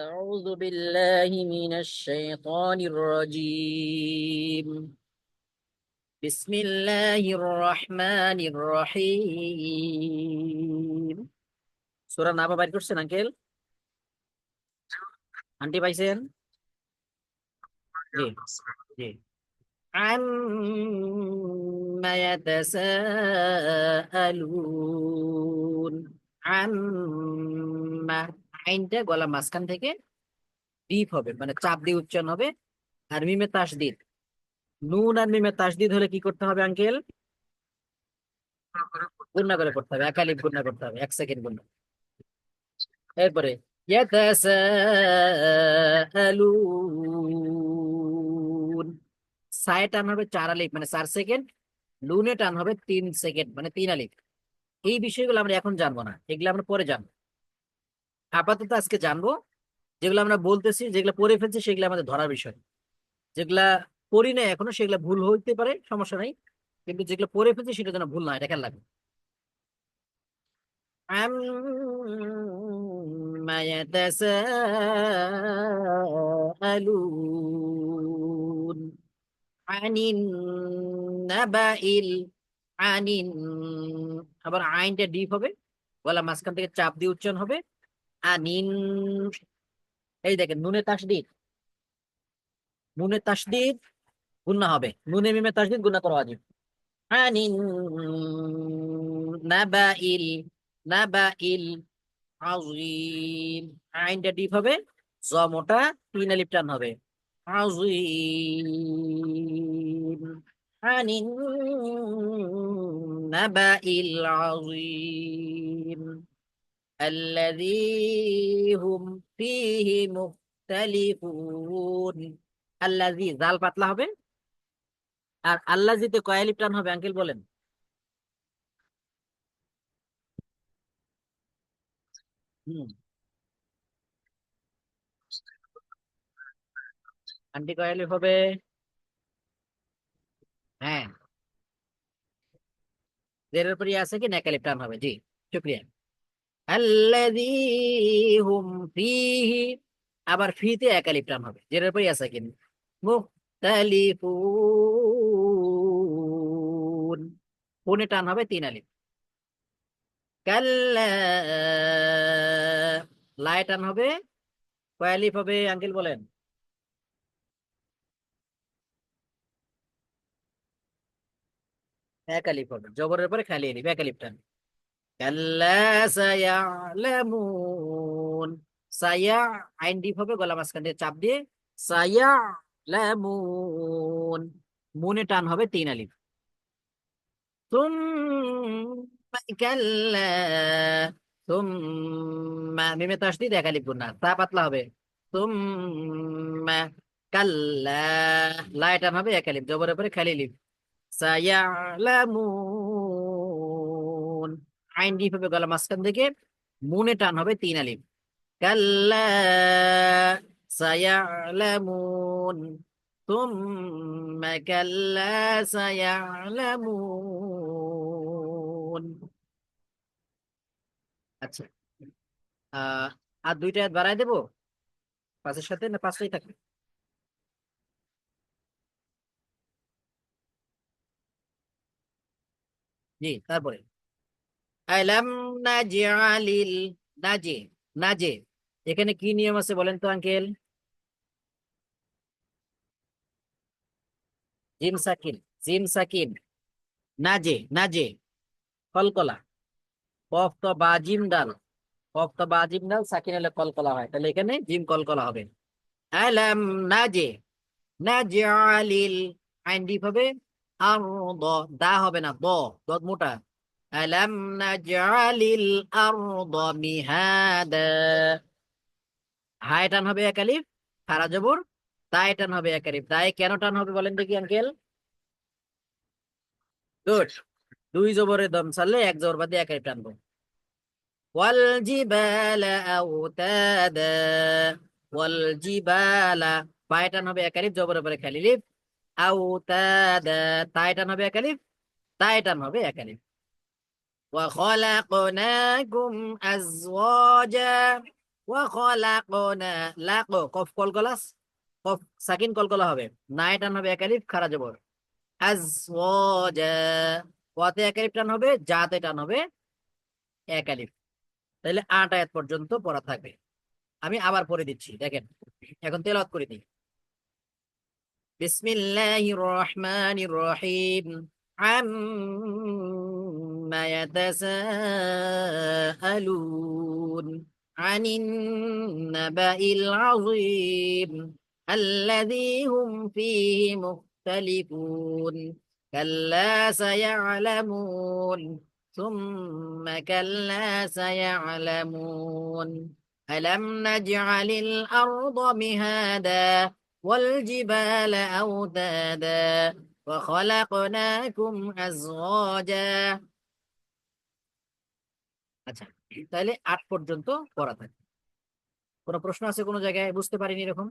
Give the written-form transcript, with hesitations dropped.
أعوذ بالله من الشيطان الرجيم. بسم الله الرحمن الرحيم. সূরা নাবা বাইর করছেন uncle? Aunty পাইছেন? জি জি। عما يتساءلون. عما আইনটা গলা মাঝখান থেকে ডিপ হবে, মানে চাপ দিয়ে উচ্চারণ হবে। আর মিমে তাসদিদ, নুন আর মিমে তাসদিদ হলে কি করতে হবে আঙ্কেল? গুণনা করে করতে হবে, একালিপ গুণনা করতে হবে, 1 সেকেন্ড গুণনা। এরপরে ইয়াতাসাআলুন, সায়ে টান হবে 4 আলিফ মানে 4 সেকেন্ড, লুনে টান হবে 3 সেকেন্ড মানে 3 আলিফ। এই বিষয়গুলো আমরা এখন জানবো না, এগুলো আমরা পরে জানবো। আপাতত আজকে জানবো যেগুলো আমরা বলতেছি, যেগুলো পড়ে ফেলছি সেগুলো আমাদের ধরার বিষয়। যেগুলা পড়ি না এখনো সেগুলো ভুল হইতে পারে, সমস্যা নাই, কিন্তু যেগুলো পড়ে ফেলছি সেটা যেন ভুল না হয়, এটা খেয়াল রাখবে। عما يتساءلون عن النبأ عن আবার আইনটা ডিপ হবে, গলা মাঝখান থেকে চাপ দিয়ে উচ্চারণ হবে। আনিন, এই দেখেন নুনে তাসদিদ, নুনে তাসদিদ গুণা হবে, নুনে মিমে তাসদিদ গুণা করা ওয়াজিব। আনিন নাবাইল, নাবাইল আজিম, আইনটা ডিপ হবে, জ মোটা, 3 আলিফ টান হবে। আজিম, আনিন নাবাইল আজিম الذي هم فيه مختلفون। আল্লাযী, জাল পাতলা হবে। আর আল্লাযীতে কয় আলিফ টান হবে আঙ্কেল বলেন? হুম, আন্টি কয় আলিফ হবে? হ্যাঁ, জেরের পরে আছে কি, এক আলিফ টান হবে। জি, শুকরিয়া। আল্লাযী হুম ফীহি, আবার ফিতে 1 আলিফ টান হবে, জেরের পরে আছে কি, মুখতালিফুন, পুনে টান হবে 3 আলিফ। কাল্লা, লায় টান হবে, কয় আলিফ হবে আঙ্কেল বলেন? 1 আলিফ হবে, জবরের পরে খালি আলিফ, 1 আলিফ টান। কাল্লা সায়ালামুন, সায়া, আইন ডিপ হবে, গলা মাঝখান দিয়ে চাপ দিয়ে, সায়ালামুন, মুনে টান হবে 3 আলিফ। তুম্মা কাল্লা, তুম্মা মিমে তাসদিদ 1 আলিফ গুণা, তা পাতলা হবে। তুম্মা কাল্লা, লায় টান হবে 1 আলিফ, জবরের পরে খালি আলিফ। সায়ালামুন, আইন ডিপ হবে, গলা মাঝখান থেকে, মুনে টান হবে 3 আলিফ। কাল্লা সায়ালামুন, তুম্মা কাল্লা সায়ালামুন। আচ্ছা, আহ আর 2টা আয়াত বাড়ায় দেবো পাঁচের সাথে, না 5টাই থাকবে? জি, তারপরে আলাম নাজআলিল, নাজে, নাজে, এখানে কি নিয়ম আছে বলেন তো আঙ্কেল? জিম সাকিন, জিম সাকিন, নাজে, নাজে, কলকলা, কফ তো বাজিম ডাল, কফ তো বাজিম ডাল সাকিন হলে কলকলা হয়, তাহলে এখানে জিম কলকলা হবে। আলাম নাজে, নাজে আলিল, আইন ডিপ হবে। আর দ, দা হবে না, দ, দদ মোটা। আলাম নাজে আলিল আর দ মিহাদা, হায় টান হবে 1 আলিফ, খারা জবর, তাই টান হবে 1 আলিফ। তাই কেন টান হবে বলেন দেখি আঙ্কেল? গুড, 2 জবরে দম ছাড়লে 1 জবর বাদে 1 আলিফ টানবো। ওয়াল জিবালা আওতাদা, ওয়াল জিবালা, পায়ে টান হবে 1 আলিফ, জবরের পরে খালি লিফ। আওতাদা, তাই টান হবে 1 আলিফ, তাই টান হবে 1 আলিফ। ওয়া খলাকনাকুম আজওয়াজা, ওয়া খলাকনা, লাক কফ কলকলাস, কফ সাকিন কলকলা হবে, না টান হবে এক আলিফ খারা জবর, আজওয়াজা, ওয়াতে এক আলিফ টান হবে, জাতে টান হবে এক আলিফ। তাহলে 8 আয়াত পর্যন্ত পড়া থাকবে। আমি আবার পড়ে দিচ্ছি, দেখেন। এখন তেলাওয়াত করে দিই। বিসমিল্লাহির রহমানির রহিম। আম্মা ইয়াতাসাআলুন আনিন নাবাইল আযীম আল্লাযী হুম ফীহি মুখতালিফুন কাল্লা সায়া'লামুন সুম্মা কাল্লা সায়া'লামুন আলাম নাজআলিল আরদা মিহাদা والجبال أوتادا وخلقناكم أزواجا। আচ্ছা, তাহলে 8 পর্যন্ত পড়া থাকে। কোনো প্রশ্ন আছে কোনো জায়গায় বুঝতে পারিনি এরকম?